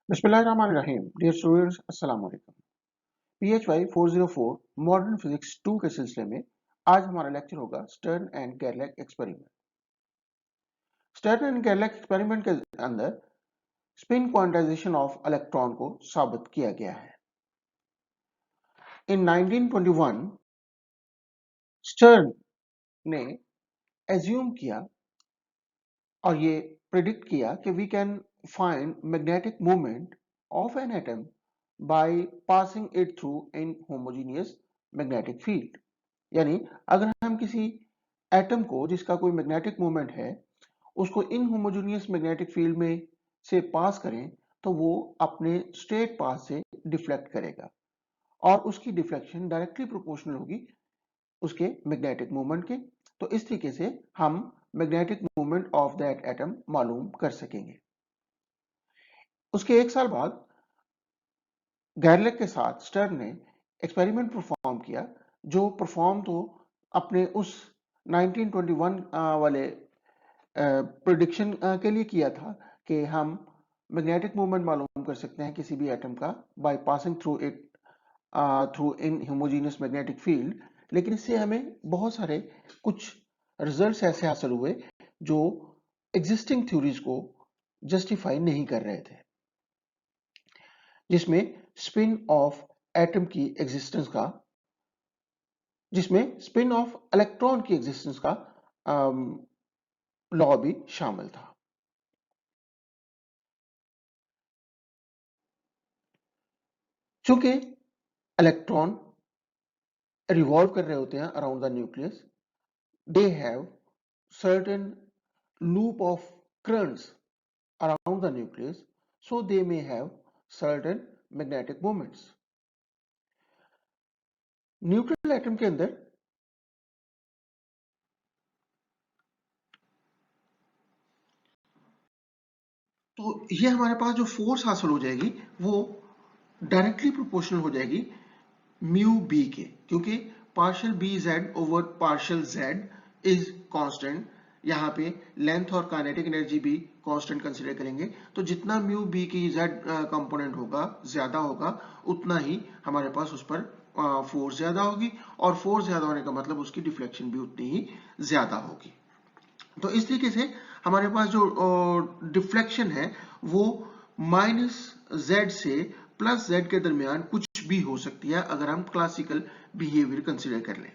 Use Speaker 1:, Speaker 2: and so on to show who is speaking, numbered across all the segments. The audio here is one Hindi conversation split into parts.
Speaker 1: बिस्मिल्लाहिर्रहमानिर्रहीम। डियर स्टूडेंट्स, अस्सलाम वालेकुम। PHY 404 मॉडर्न फिजिक्स 2 के सिलसिले में आज हमारा लेक्चर होगा स्टर्न एंड गेरलैक एक्सपेरिमेंट। स्टर्न एंड गेरलैक एक्सपेरिमेंट के अंदर स्पिन क्वांटाइजेशन ऑफ इलेक्ट्रॉन को साबित किया गया है। इन 1921 स्टर्न ने एज्यूम किया और ये प्रिडिक्ट किया कि we can find magnetic movement of an atom by passing it through in homogeneous magnetic field। यानी अगर हम किसी एटम को जिसका कोई मैग्नेटिक मूवमेंट है उसको इन होमोजेनियस मैग्नेटिक फील्ड में से पास करें तो वो अपने स्ट्रेट पाथ से डिफ्लेक्ट करेगा और उसकी डिफ्लेक्शन डायरेक्टली प्रोपोर्शनल होगी उसके मैग्नेटिक मूवमेंट के। तो इस तरीके से हम magnetic movement of that atom मालूम कर सकेंगे। उसके एक साल बाद गैरलैक के साथ स्टर्न ने एक्सपेरिमेंट परफॉर्म किया, जो परफॉर्म तो अपने उस 1921 वाले प्रेडिक्शन के लिए किया था कि हम मैग्नेटिक मूवमेंट मालूम कर सकते हैं किसी भी एटम का by passing through it through in homogeneous magnetic field. लेकिन इससे हमें बहुत सारे कुछ रिजल्ट्स ऐसे हासिल हुए जो एग्जिस्टिंग थ्योरीज को जस्टिफाई नहीं कर रहे थे, जिसमें स्पिन ऑफ एटम की एग्जिस्टेंस का जिसमें स्पिन ऑफ इलेक्ट्रॉन की एग्जिस्टेंस का लॉ भी शामिल था। चूंकि इलेक्ट्रॉन रिवॉल्व कर रहे होते हैं around the nucleus, they have certain loop of currents around the nucleus, so they may have certain magnetic moments. Nuclear atom के अंदर तो ये हमारे पास जो फोर्स हासिल हो जाएगी वो डायरेक्टली प्रोपोर्शनल हो जाएगी म्यू बी के, क्योंकि partial B Z over partial Z is constant. यहाँ पे लेंथ और काइनेटिक एनर्जी भी कांस्टेंट कंसीडर करेंगे, तो जितना म्यू बी की जेड कंपोनेंट होगा ज्यादा होगा उतना ही हमारे पास उस पर फोर्स ज्यादा होगी, और फोर्स ज्यादा होने का मतलब उसकी डिफ्लेक्शन भी उतनी ही ज्यादा होगी। तो इस तरीके से हमारे पास जो डिफ्लेक्शन है वो माइनस जेड से प्लस जेड के दरमियान कुछ भी हो सकती है अगर हम क्लासिकल बिहेवियर कंसीडर कर लें।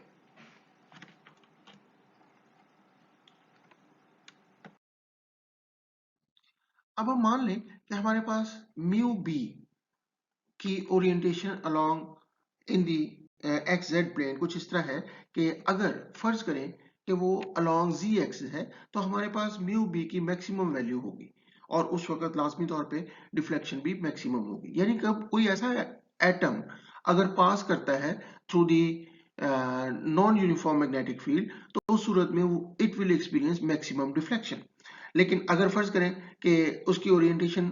Speaker 1: अब हम मान लें कि हमारे पास म्यू बी की orientation along in the X Z plane कुछ इस तरह है कि अगर फर्ज करें कि वो अलोंग जी एक्सिस है तो हमारे पास म्यू बी की मैक्सिमम वैल्यू होगी और उस वक्त लाजमी तौर पे डिफ्लेक्शन भी मैक्सिमम होगी। यानी कब कोई ऐसा एटम अगर पास करता है through the non uniform magnetic field तो उस सूरत में it will experience maximum deflection. लेकिन अगर फर्ज करें कि उसकी orientation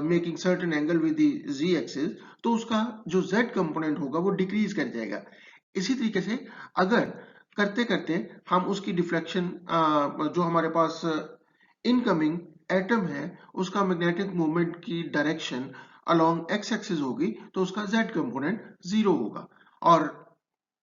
Speaker 1: making certain angle with the Z axis तो उसका जो z कंपोनेंट होगा वो डिक्रीज कर जाएगा। इसी तरीके से अगर करते करते हम उसकी डिफ्लेक्शन जो हमारे पास इनकमिंग एटम है उसका मैग्नेटिक मूवमेंट की डायरेक्शन अलोंग एक्स एक्सिस होगी तो उसका z कंपोनेंट 0 होगा। और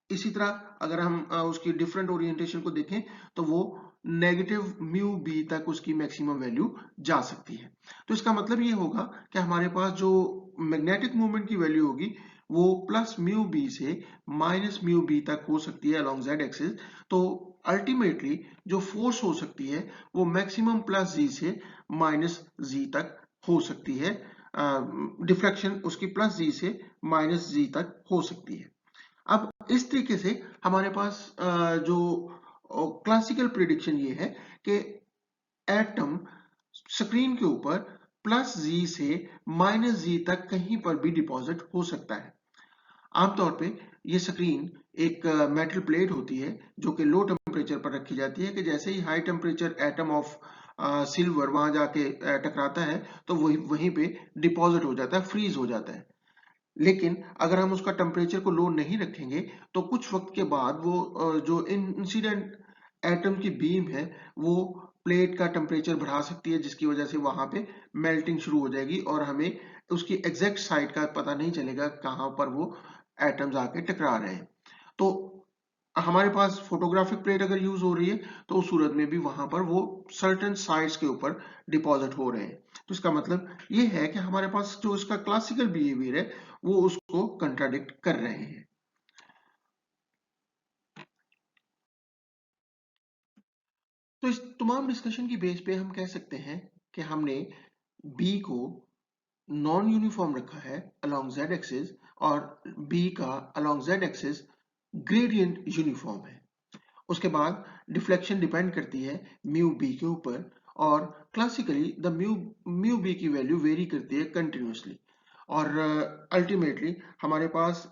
Speaker 1: इसी तरह अगर हम उसकी डिफरेंट ओरिएंटेशन को देखें तो वो नेगेटिव म्यू बी तक उसकी मैक्सिमम वैल्यू जा सकती है। तो इसका मतलब ये होगा कि हमारे पास जो मैग्नेटिक मूवमेंट की वैल्यू होगी वो प्लस म्यू बी से माइनस म्यू बी तक हो सकती है अलोंग जेड एक्सिस। तो अल्टीमेटली जो फोर्स हो सकती है वो मैक्सिमम प्लस जी से माइनस जी तक हो सकती है। डिफ्लेक्शन उसकी प्लस जी से माइनस जी तक हो सकती है। अब इस तरीके से हमारे पास जो क्लासिकल प्रिडिक्शन ये है कि एटम स्क्रीन के ऊपर प्लस जी से माइनस जी तक कहीं पर भी डिपॉजिट हो सकता है। आमतौर पे ये स्क्रीन एक मेटल प्लेट होती है जो कि लो टेम्परेचर पर रखी जाती है कि जैसे ही high temperature atom of silver वहां जाके टकराता है तो वहीं पे डिपॉजिट हो जाता है, फ्रीज हो जाता है। लेकिन अगर हम उसका टेम्परेचर को लो नहीं रखेंगे तो कुछ वक्त के बाद वो जो इंसिडेंट एटम की बीम है वो प्लेट का टेम्परेचर बढ़ा सकती है, जिसकी वजह से वहां पे मेल्टिंग शुरू हो जाएगी और हमें उसकी एग्जैक्ट साइड का पता नहीं चलेगा कहां पर वो एटम्स आके टकरा रहे हैं। तो हमारे पास फोटोग्राफिक प्लेट अगर यूज हो रही है तो उस सूरत में भी वहां पर वो सर्टेन साइड्स के ऊपर डिपॉजिट हो रहे हैं। तो इसका मतलब ये है कि हमारे पास जो इसका क्लासिकल बिहेवियर है वो उसको कंट्राडिक्ट कर रहे हैं। तो इस तमाम डिस्कशन की बेस पे हम कह सकते हैं कि हमने बी को नॉन यूनिफॉर्म रखा है अलोंग जेड एक्सिस और बी का along Z axis gradient uniform है। उसके बाद डिफ्लेक्शन डिपेंड करती है म्यू बी के ऊपर और classically the mu mu B की वैल्यू वेरी करती है कंटिन्यूसली और अल्टीमेटली हमारे पास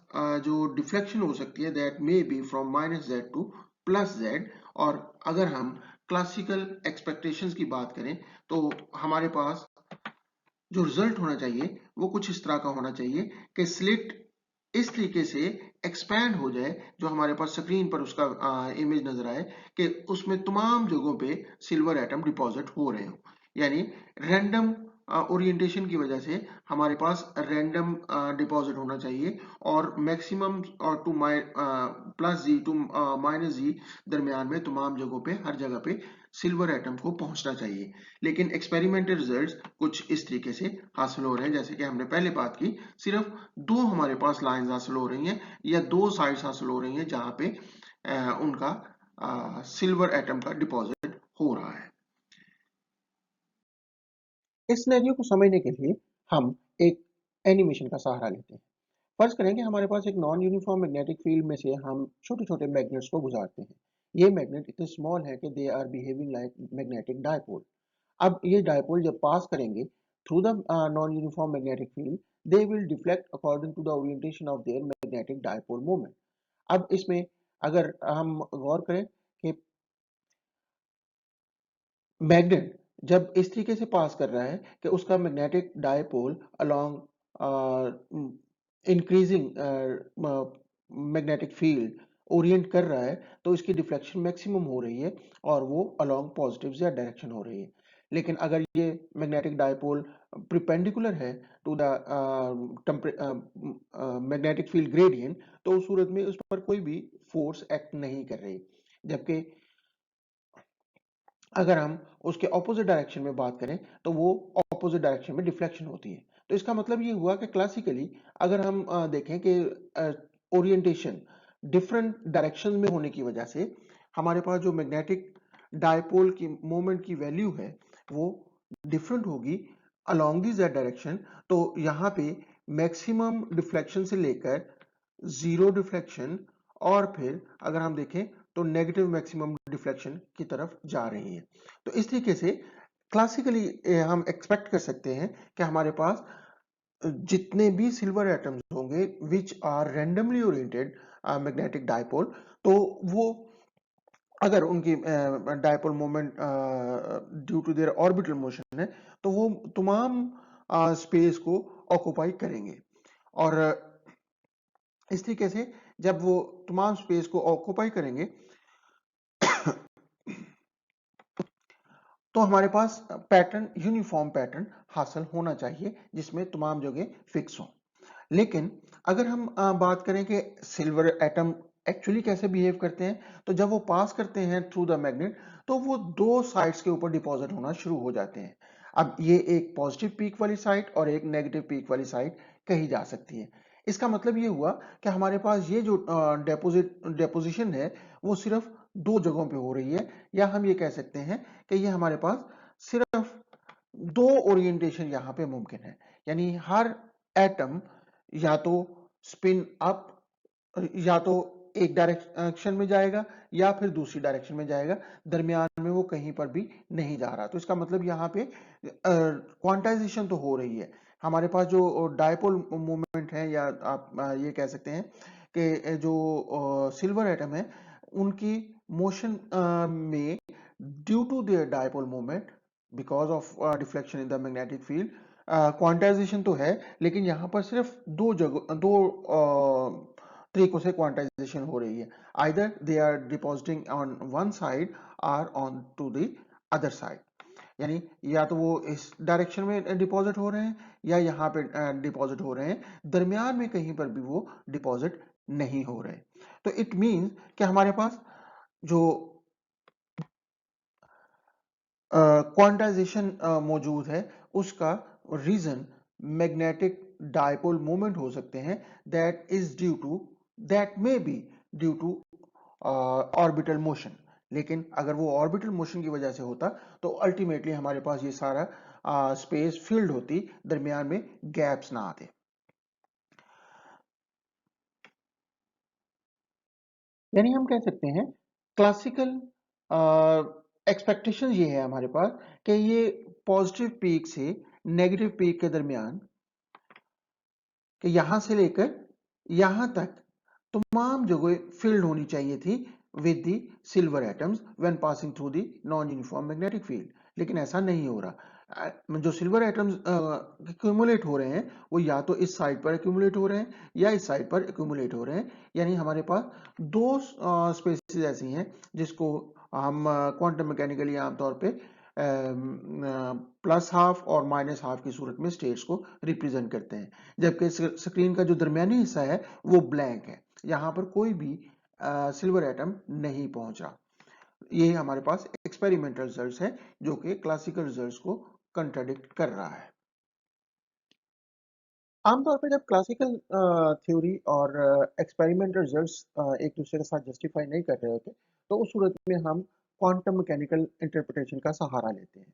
Speaker 1: जो डिफ्लेक्शन हो सकती है that may be from minus Z two plus Z. और अगर हम क्लासिकल एक्सपेक्टेशंस की बात करें तो हमारे पास जो रिजल्ट होना चाहिए वो कुछ इस तरह का होना चाहिए कि स्लिट इस तरीके से एक्सपैंड हो जाए जो हमारे पास स्क्रीन पर उसका इमेज नजर आए कि उसमें तमाम जगहों पे सिल्वर एटम डिपॉजिट हो रहे हो। यानी रैंडम ओरिएंटेशन की वजह से हमारे पास रैंडम डिपॉजिट होना चाहिए और maximum to plus G to minus G दरमियान में तमाम जगहों पे हर जगह पे सिल्वर एटम को पहुंचना चाहिए। लेकिन एक्सपेरिमेंटल रिजल्ट्स कुछ इस तरीके से हासिल हो रहे हैं जैसे कि हमने पहले बात की, सिर्फ दो हमारे पास लाइंस हासिल हो रही हैं या दो साइड्स हासिल हो रही हैं जहां पे उनका सिल्वर एटम का डिपॉजिट हो रहा है। इस सिनेरियो को समझने के लिए हम एक एनिमेशन का सहारा लेते हैं। फर्ज करें कि हमारे पास एक नॉन यूनिफॉर्म मैग्नेटिक फील्ड में से हम छोटे छोटे मैग्नेट्स को गुजारते हैं। ये मैग्नेट इतने स्मॉल है कि they are behaving like magnetic dipole. अब ये डायपोल जब पास करेंगे through the non uniform magnetic field, they will deflect according to the orientation of their magnetic dipole moment. अब इसमें अगर हम गौर करें कि मैग्नेट जब इस तरीके से पास कर रहा है कि उसका magnetic dipole along increasing magnetic field Orient कर रहा है, तो इसकी डिफ्लेक्शन मैक्सिमम हो रही है और वो अलोंग पॉजिटिव या डायरेक्शन हो रही है। लेकिन अगर ये मैग्नेटिक डायपोल प्रिपेंडिकुलर है to the magnetic field gradient, तो उस सूरत में उस पर कोई भी फोर्स एक्ट नहीं कर रही। जबकि अगर हम उसके ऑपोजिट डायरेक्शन में बात करें तो वो ऑपोजिट डायरेक्शन में डिफ्लेक्शन होती है। तो इसका मतलब ये हुआ कि क्लासिकली अगर हम देखें कि ओरिएंटेशन डिफरेंट डायरेक्शन में होने की वजह से हमारे पास जो मैग्नेटिक डायपोल की मोमेंट की वैल्यू है वो डिफरेंट होगी अलोंग दी जेड डायरेक्शन। तो यहाँ पे मैक्सिमम डिफ्लेक्शन से लेकर जीरो डिफ्लेक्शन और फिर अगर हम देखें तो नेगेटिव मैक्सिमम डिफ्लेक्शन की तरफ जा रही है। तो इस तरीके से क्लासिकली हम एक्सपेक्ट कर सकते हैं कि हमारे पास जितने भी सिल्वर एटम्स होंगे which are randomly oriented magnetic dipole, तो वो अगर उनकी dipole moment due to their orbital motion है तो वो तमाम स्पेस को ऑक्युपाई करेंगे। और इस तरीके से जब वो तमाम स्पेस को ऑक्युपाई करेंगे तो हमारे पास पैटर्न यूनिफॉर्म पैटर्न हासिल होना चाहिए जिसमें तमाम जगह फिक्स हो। लेकिन अगर हम बात करें कि सिल्वर एटम एक्चुअली कैसे बिहेव करते हैं, तो जब वो पास करते हैं थ्रू द मैग्नेट तो वो दो साइड्स के ऊपर डिपॉजिट होना शुरू हो जाते हैं। अब ये एक पॉजिटिव पीक वाली साइड और एक नेगेटिव पीक वाली साइड कही जा सकती है। इसका मतलब ये हुआ कि हमारे पास ये जो डेपोजिशन है वो सिर्फ दो जगहों पे हो रही है, या हम ये कह सकते हैं कि ये हमारे पास सिर्फ दो ओरिएंटेशन यहाँ पे मुमकिन है। यानी हर एटम या तो स्पिन अप या तो एक डायरेक्शन में जाएगा या फिर दूसरी डायरेक्शन में जाएगा, दरमियान में वो कहीं पर भी नहीं जा रहा। तो इसका मतलब यहाँ पे क्वांटाइजेशन तो हो रही है। हमारे पास जो डायपोल मोमेंट है या आप ये कह सकते हैं कि जो सिल्वर एटम है उनकी मोशन में due to their dipole moment because of deflection in the magnetic field quantization तो है, लेकिन यहाँ पर सिर्फ दो जगह दो तरीकों से क्वांटाइजेशन हो रही है। Either they are depositing on one side और on to the other side, यानी या तो वो इस डायरेक्शन में डिपॉजिट हो रहे हैं या यहाँ पे डिपॉजिट हो रहे हैं, दरमियान में कहीं पर भी वो डिपॉजिट नहीं हो रहे। तो इट मीन्स कि हमारे पास जो क्वांटाइजेशन मौजूद है उसका रीजन मैग्नेटिक डायपोल मोमेंट हो सकते हैं, that may be due to orbital motion. लेकिन अगर वो ऑर्बिटल मोशन की वजह से होता तो अल्टीमेटली हमारे पास ये सारा स्पेस फिल्ड होती, दरमियान में गैप्स ना आते। यानी हम कह सकते हैं क्लासिकल एक्सपेक्टेशन ये है हमारे पास कि ये पॉजिटिव पीक से नेगेटिव पीक के दरमियान, कि यहां से लेकर यहां तक तमाम जगह फिल्ड होनी चाहिए थी with the silver atoms when passing through the non uniform magnetic field. लेकिन ऐसा नहीं हो रहा। जो सिल्वर एटम्स एक्यूमुलेट हो रहे हैं वो या तो इस साइड पर एक्यूमुलेट हो रहे हैं या इस साइड पर एक्यूमुलेट हो रहे हैं। यानी हमारे पास दो स्पेसिस ऐसी हैं जिसको हम क्वांटम मैकेनिकली आमतौर पे प्लस हाफ और माइनस हाफ की सूरत में स्टेट्स को रिप्रेजेंट करते हैं, जबकि स्क्रीन का जो दरमियानी हिस्सा है वो ब्लैंक है, यहां पर कोई भी सिल्वर एटम नहीं पहुंचा। ये हमारे पास एक्सपेरिमेंटल रिजल्ट्स है जो कि क्लासिकल रिजल्ट्स को कंट्राडिक्ट कर रहा है। आमतौर पर जब क्लासिकल थ्योरी और एक्सपेरिमेंटल रिजल्ट्स एक दूसरे के साथ जस्टिफाई नहीं कर रहे होते तो उस सूरत में हम क्वांटम मैकेनिकल इंटरप्रिटेशन का सहारा लेते हैं।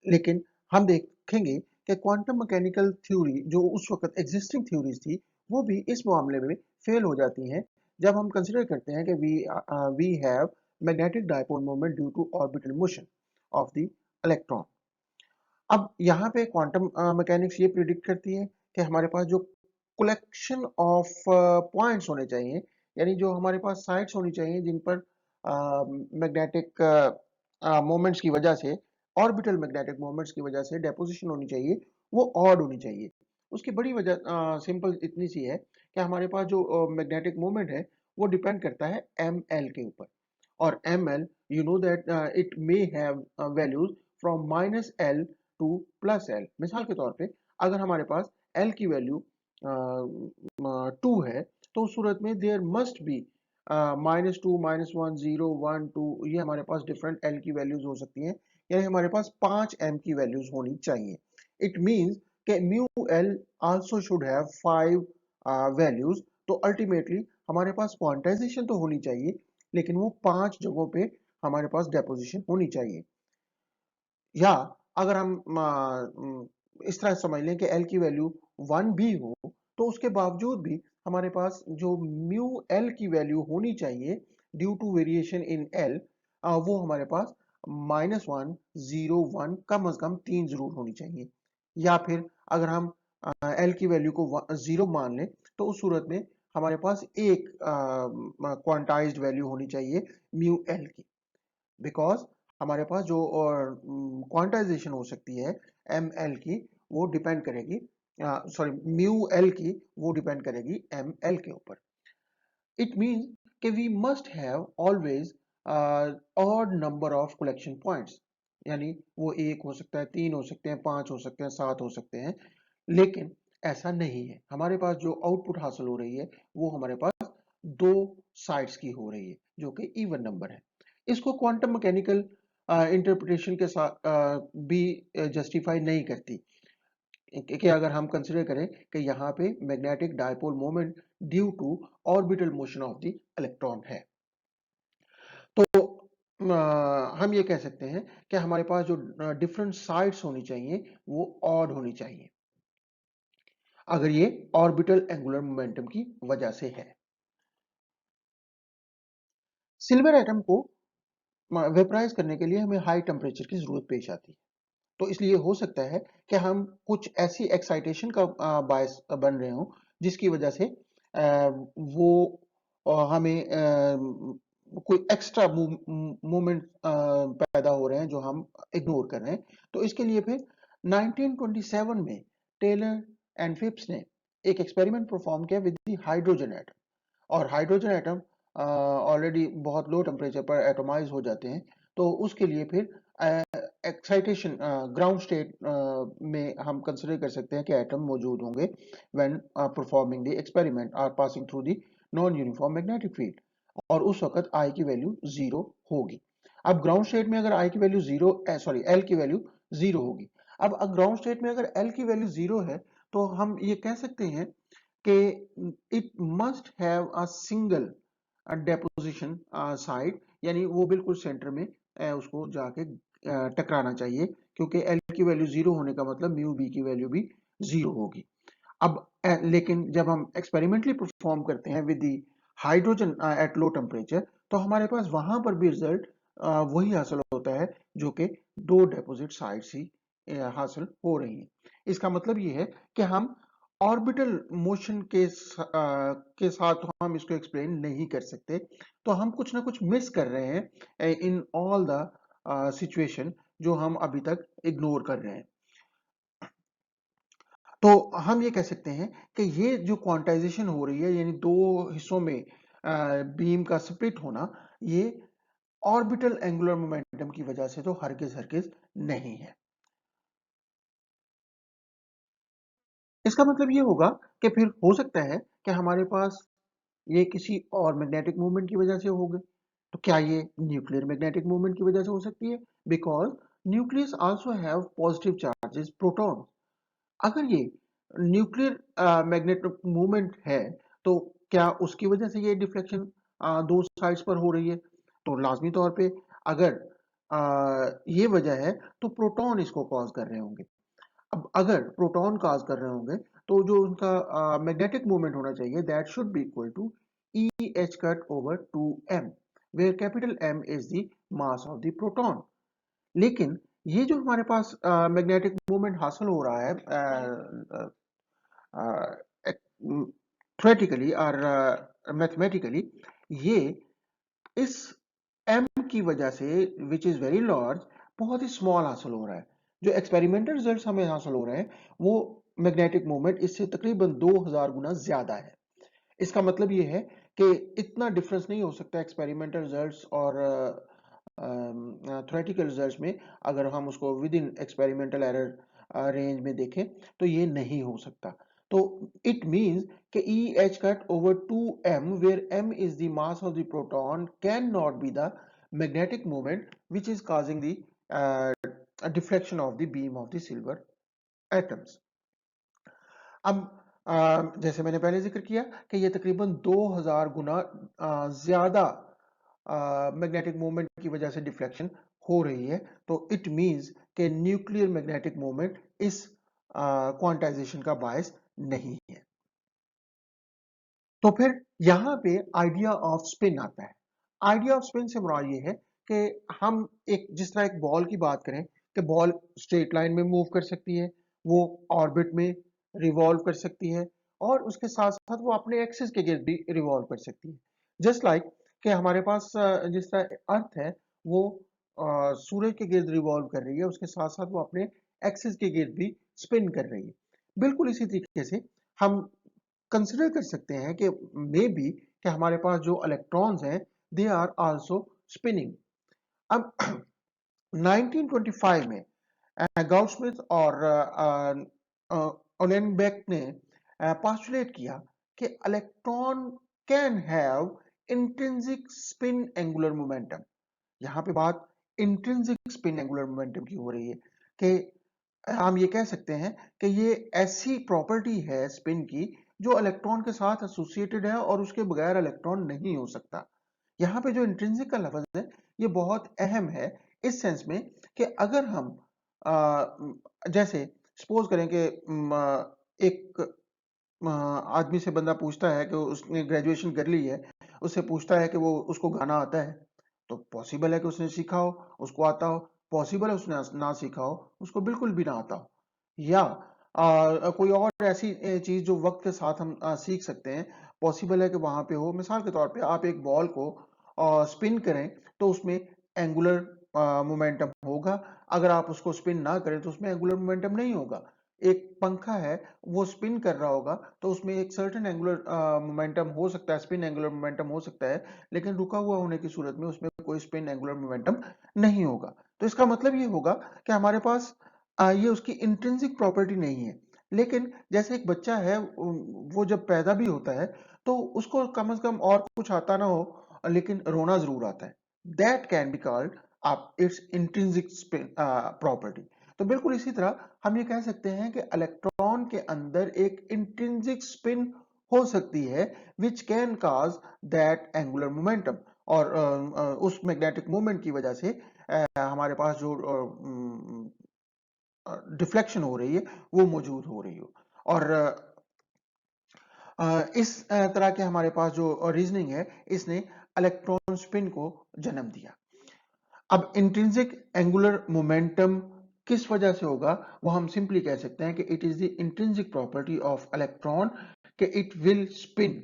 Speaker 1: लेकिन हम देखेंगे कि क्वांटम मैकेनिकल थ्योरी जो उस वक्त एग्जिस्टिंग थ्योरीज थी वो भी इस मामले में फेल हो जाती हैं जब हम कंसिडर करते हैं कि we have magnetic dipole moment due to orbital motion of the electron. अब यहाँ पे क्वांटम मैकेनिक्स ये प्रिडिक्ट करती है कि हमारे पास जो कलेक्शन ऑफ पॉइंट्स होने चाहिए, यानी जो हमारे पास साइट्स होनी चाहिए जिन पर मैग्नेटिक मोमेंट्स की वजह से, ऑर्बिटल मैग्नेटिक मोमेंट्स की वजह से डेपोजिशन होनी चाहिए, वो ऑड होनी चाहिए। उसकी बड़ी वजह सिंपल इतनी सी है कि हमारे पास जो मैग्नेटिक मोमेंट है वो डिपेंड करता है एम एल के ऊपर। और M L you know that it may have values from minus L to plus L. मिसाल के तौर पे अगर हमारे पास एल की वैल्यू 2 है तो उस सूरत में देयर मस्ट बी -2 -1 0 1 2, ये हमारे पास डिफरेंट एल की वैल्यूज हो सकती हैं। यानी हमारे पास 5 एम की वैल्यूज होनी चाहिए। इट मींस कि mu L also should have 5 values. तो अल्टीमेटली हमारे पास क्वांटाइजेशन तो होनी चाहिए लेकिन वो 5 जगहों पे हमारे पास डेपोजिशन होनी चाहिए। या अगर हम इस तरह समझ लें कि एल की वैल्यू 1 भी हो तो उसके बावजूद भी हमारे पास जो म्यू एल की वैल्यू होनी चाहिए due to variation in L, वो हमारे पास -1 0 1 कम से कम 3 जरूर होनी चाहिए। या फिर अगर हम एल की वैल्यू को 0 मान लें तो उस सूरत में हमारे पास एक क्वांटाइज्ड वैल्यू होनी चाहिए म्यू एल की, बिकॉज हमारे पास जो क्वांटाइजेशन हो सकती है एम एल की वो डिपेंड करेगी, सॉरी म्यू एल की वो डिपेंड करेगी एम एल के ऊपर। इट मीन्स कि we must have always odd number of collection points, यानी वो एक हो सकता है, 3 हो सकते हैं, 5 हो सकते हैं, 7 हो सकते हैं। लेकिन ऐसा नहीं है, हमारे पास जो आउटपुट हासिल हो रही है वो हमारे पास दो साइड्स की हो रही है जो कि इवन नंबर है। इसको क्वांटम मैकेनिकल इंटरप्रिटेशन के साथ भी जस्टिफाई नहीं करती कि अगर हम कंसिडर करें कि यहाँ पे magnetic dipole moment due to orbital motion of the electron है तो हम ये कह सकते हैं कि हमारे पास जो डिफरेंट साइड्स होनी चाहिए वो ऑड होनी चाहिए अगर ये ऑर्बिटल एंगुलर मोमेंटम की वजह से है। सिल्वर एटम को वेपराइज करने के लिए हमें हाई टेम्परेचर की जरूरत पेश आती है। तो इसलिए हो सकता है कि हम कुछ ऐसी एक्साइटेशन का बायस बन रहे हो जिसकी वजह से वो हमें कोई एक्स्ट्रा मूवमेंट पैदा हो रहे हैं जो हम इग्नोर कर रहे हैं। तो इसके लिए फिर 1927 में टेलर एंड फिप्स ने एक एक्सपेरिमेंट परफॉर्म किया विद हाइड्रोजन एटम। और हाइड्रोजन एटम ऑलरेडी बहुत लो टेम्परेचर पर एटोमाइज हो जाते हैं तो उसके लिए फिर एक्साइटेशन ग्राउंड स्टेट में हम कंसिडर कर सकते हैं कि एटम मौजूद होंगे when performing the experiment are passing through the non uniform magnetic field, और उस वक्त आई की वैल्यू जीरो होगी। अब ग्राउंड स्टेट में अगर आई की वैल्यू जीरो, सॉरी एल की वैल्यू जीरो होगी। अब ग्राउंड स्टेट में अगर एल की वैल्यू जीरो है तो हम ये कह सकते हैं कि it must have a single deposition side, यानी वो बिल्कुल सेंटर में उसको जाके टकराना चाहिए, क्योंकि एल की वैल्यू जीरो होने का मतलब म्यू बी की वैल्यू भी जीरो होगी। अब लेकिन जब हम एक्सपेरिमेंटली परफॉर्म करते हैं with the hydrogen at low temperature, तो हमारे पास वहां पर भी रिजल्ट वही हासिल होता है जो कि दो डेपोजिट साइड्स ही हासिल हो रही हैं। इसका मतलब ये है कि हम ऑर्बिटल मोशन के साथ तो हम इसको एक्सप्लेन नहीं कर सकते, तो हम कुछ ना कुछ मिस कर रहे हैं इन ऑल द सिचुएशन जो हम अभी तक इग्नोर कर रहे हैं। तो हम ये कह सकते हैं कि ये जो क्वांटाइजेशन हो रही है, यानी दो हिस्सों में बीम का स्प्लिट होना, ये ऑर्बिटल एंगुलर मोमेंटम की वजह से तो हरगिज हरगिज नहीं है। इसका मतलब ये होगा कि फिर हो सकता है कि हमारे पास ये किसी और मैग्नेटिक मूवमेंट की वजह से हो गए। तो क्या ये न्यूक्लियर मैग्नेटिक मूवमेंट की वजह से हो सकती है? Because nucleus also have positive charges proton. अगर ये न्यूक्लियर मैग्नेटिक मूवमेंट है तो क्या उसकी वजह से ये डिफ्लेक्शन दो साइड्स पर हो रही है? तो लाजमी तौर पे अगर ये वजह है तो प्रोटॉन इसको कॉज कर रहे होंगे। अब अगर प्रोटॉन कॉज कर रहे होंगे तो जो उनका मैग्नेटिक मूवमेंट होना चाहिए that should be equal to E H cut over 2m, where capital M is the mass of the proton. लेकिन ये जो हमारे पास मैग्नेटिक मूवमेंट हासिल हो रहा है थ्योरेटिकली और मैथमेटिकली, ये इस m की वजह से विच इज वेरी लार्ज बहुत ही स्मॉल हासिल हो रहा है। जो एक्सपेरिमेंटल रिजल्ट्स हमें हासिल हो रहे हैं वो मैग्नेटिक मूवमेंट इससे तकरीबन 2000 गुना ज्यादा है। इसका मतलब ये है कि इतना डिफरेंस नहीं हो सकता एक्सपेरिमेंटल रिजल्ट्स और थ्योरेटिकल रिजल्ट्स में। अगर हम उसको with in experimental error range में देखें तो ये नहीं हो सकता। तो इट मीन्स कि E H cut over 2m, where m is the mass of the proton, can not be the magnetic moment which is causing the deflection of the beam of the silver atoms. अब जैसे मैंने पहले जिक्र किया कि ये तकरीबन 2000 गुना ज्यादा मैग्नेटिक मूवमेंट की वजह से डिफ्लेक्शन हो रही है। तो इट मींस कि न्यूक्लियर मैग्नेटिक मूवमेंट इस क्वांटाइजेशन का बायस नहीं है। तो फिर यहां पे आइडिया ऑफ स्पिन आता है। आइडिया ऑफ स्पिन से मुराद ये है कि हम एक जिस तरह एक बॉल की बात करें कि बॉल स्ट्रेट लाइन में मूव कर सकती है, वो ऑर्बिट में रिवॉल्व कर सकती है, और उसके साथ साथ वो अपने एक्सिस के गिर्द भी रिवॉल्व कर सकती है। जस्ट लाइक कि हमारे पास जिस तरह अर्थ है वो सूरज के गिर्द रिवॉल्व कर रही है, उसके साथ साथ वो अपने एक्सिस के गिर्द भी स्पिन कर रही है। बिल्कुल इसी तरीके से हम कंसिडर कर सकते हैं कि मे बी कि हमारे पास जो इलेक्ट्रॉन्स हैं दे आर आल्सो स्पिनिंग। अब 1925 में गाउस्मिथ और ओलेनबेक ने पोस्टुलेट किया कि electron can have intrinsic spin angular momentum. यहाँ पे बात इंट्रिंसिक स्पिन एंगुलर मोमेंटम की हो रही है कि हम ये कह सकते हैं कि ये ऐसी प्रॉपर्टी है स्पिन की जो इलेक्ट्रॉन के साथ एसोसिएटेड है और उसके बगैर इलेक्ट्रॉन नहीं हो सकता। यहाँ पे जो इंट्रिंसिक का लफ्ज है ये बहुत अहम है इस सेंस में कि अगर हम जैसे सपोज करें कि एक आदमी से बंदा पूछता है कि उसने ग्रेजुएशन कर ली है, उससे पूछता है कि वो उसको गाना आता है, तो पॉसिबल है कि उसने सीखा हो, उसको आता हो, पॉसिबल है उसने ना सीखा हो, उसको बिल्कुल भी ना आता हो। या कोई और ऐसी चीज जो वक्त के साथ हम सीख सकते हैं, पॉसिबल है कि वहां पे हो। मिसाल के तौर पे आप एक बॉल को स्पिन करें तो उसमें एंगुलर मोमेंटम होगा, अगर आप उसको स्पिन ना करें तो उसमें एंगुलर मोमेंटम नहीं होगा। एक पंखा है वो स्पिन कर रहा होगा तो उसमें एक सर्टेन एंगुलर मोमेंटम हो सकता है, स्पिन एंगुलर मोमेंटम हो सकता है, लेकिन रुका हुआ होने की सूरत में उसमें कोई स्पिन एंगुलर मोमेंटम नहीं होगा। तो इसका मतलब ये होगा कि हमारे पास ये उसकी इंट्रिंसिक प्रॉपर्टी नहीं है। लेकिन जैसे एक बच्चा है वो जब पैदा भी होता है तो उसको कम से कम और कुछ आता ना हो लेकिन रोना जरूर आता है। That can be called its intrinsic property. तो बिल्कुल इसी तरह हम ये कह सकते हैं कि इलेक्ट्रॉन के अंदर एक इंट्रिंसिक स्पिन हो सकती है which can cause that angular momentum, और उस मैग्नेटिक मोमेंट की वजह से हमारे पास जो डिफ्लेक्शन हो रही है वो मौजूद हो रही हो। और इस तरह के हमारे पास जो रीजनिंग है इसने इलेक्ट्रॉन स्पिन को जन्म दिया। अब इंट्रिंसिक एंगुलर मोमेंटम किस वजह से होगा, वो हम सिंपली कह सकते हैं कि it is the intrinsic property of electron कि इट विल स्पिन।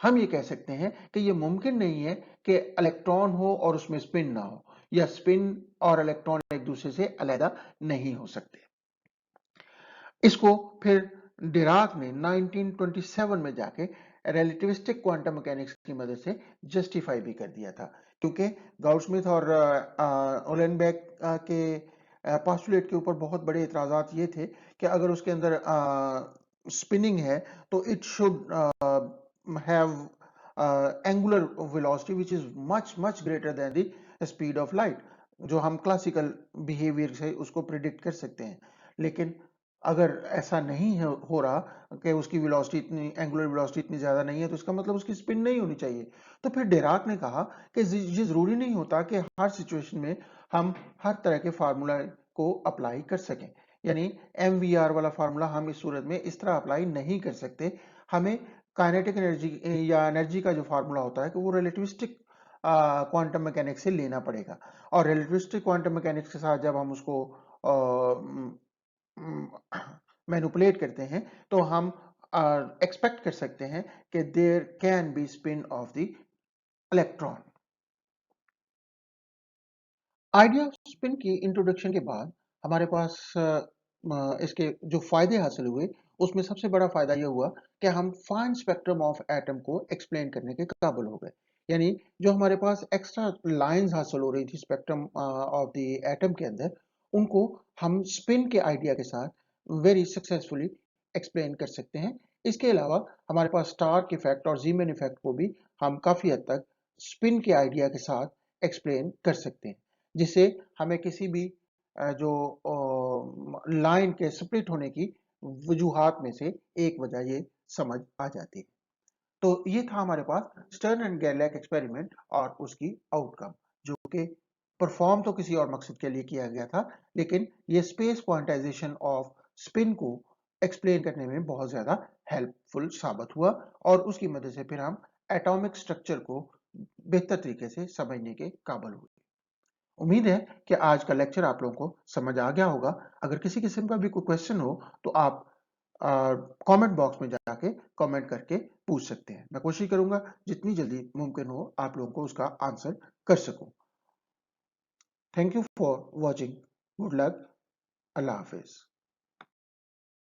Speaker 1: हम ये कह सकते हैं कि ये मुमकिन नहीं है कि इलेक्ट्रॉन हो और उसमें स्पिन ना हो, या स्पिन और इलेक्ट्रॉन एक दूसरे से अलग नहीं हो सकते। इसको फिर डिराक ने 1927 में जाके रिलेटिविस्टिक क्वांटम मैकेनिक्स की मदद से जस्टिफाई भी कर दिया था, क्योंकि गाउडस्मिथ और ओलेनबेक के पोस्टुलेट के ऊपर बहुत बड़े इतराजात ये थे कि अगर उसके अंदर स्पिनिंग है तो it should have angular velocity which is much much greater than the speed of light, जो हम क्लासिकल बिहेवियर से उसको प्रिडिक्ट कर सकते हैं। लेकिन अगर ऐसा नहीं हो रहा कि उसकी वेलोसिटी इतनी, एंगुलर वेलोसिटी इतनी ज्यादा नहीं है, तो इसका मतलब उसकी स्पिन नहीं होनी चाहिए। तो फिर डिराक ने कहा कि ये जरूरी नहीं होता कि हर सिचुएशन में हम हर तरह के फार्मूला को अप्लाई कर सकें। यानी MVR वाला फार्मूला हम इस सूरत में इस तरह अप्लाई नहीं कर सकते। हमें काइनेटिक एनर्जी या एनर्जी का जो फार्मूला होता है कि वो रिलेटिविस्टिक क्वांटम मैकेनिक्स से लेना पड़ेगा, और रिलेटिविस्टिक क्वांटम मैकेनिक्स के साथ जब हम उसको मैनिपुलेट करते हैं तो हम एक्सपेक्ट कर सकते हैं कि there can be spin of the electron. Idea of spin की इंट्रोडक्शन के बाद हमारे पास इसके जो फायदे हासिल हुए उसमें सबसे बड़ा फायदा यह हुआ कि हम फाइन स्पेक्ट्रम ऑफ एटम को एक्सप्लेन करने के काबिल हो गए। यानी जो हमारे पास एक्स्ट्रा लाइंस हासिल हो रही थी स्पेक्ट्रम ऑफ द एटम के अंदर, उनको हम स्पिन के आइडिया के साथ वेरी सक्सेसफुली एक्सप्लेन कर सकते हैं। इसके अलावा हमारे पास स्टार्क इफेक्ट और जीमैन इफेक्ट को भी हम काफी हद तक स्पिन के आइडिया के साथ एक्सप्लेन कर सकते हैं, जिससे हमें किसी भी जो लाइन के स्प्लिट होने की वजूहात में से एक वजह ये समझ आ जाती है। तो ये था हमारे पास स्टर्न एंड गेरलैक एक्सपेरिमेंट और उसकी आउटकम, जो कि परफॉर्म तो किसी और मकसद के लिए किया गया था, लेकिन ये स्पेस क्वांटाइजेशन ऑफ स्पिन को एक्सप्लेन करने में बहुत ज्यादा हेल्पफुल साबित हुआ, और उसकी मदद से फिर हम एटॉमिक स्ट्रक्चर को बेहतर तरीके से समझने के काबिल हुए। उम्मीद है कि आज का लेक्चर आप लोगों को समझ आ गया होगा। अगर किसी किस्म का भी कोई क्वेश्चन हो तो आप कमेंट बॉक्स में जाके कमेंट करके पूछ सकते हैं। मैं कोशिश करूंगा जितनी जल्दी मुमकिन हो आप लोगों को उसका आंसर कर सकूं। Thank you for watching. Good luck. Allah Hafiz.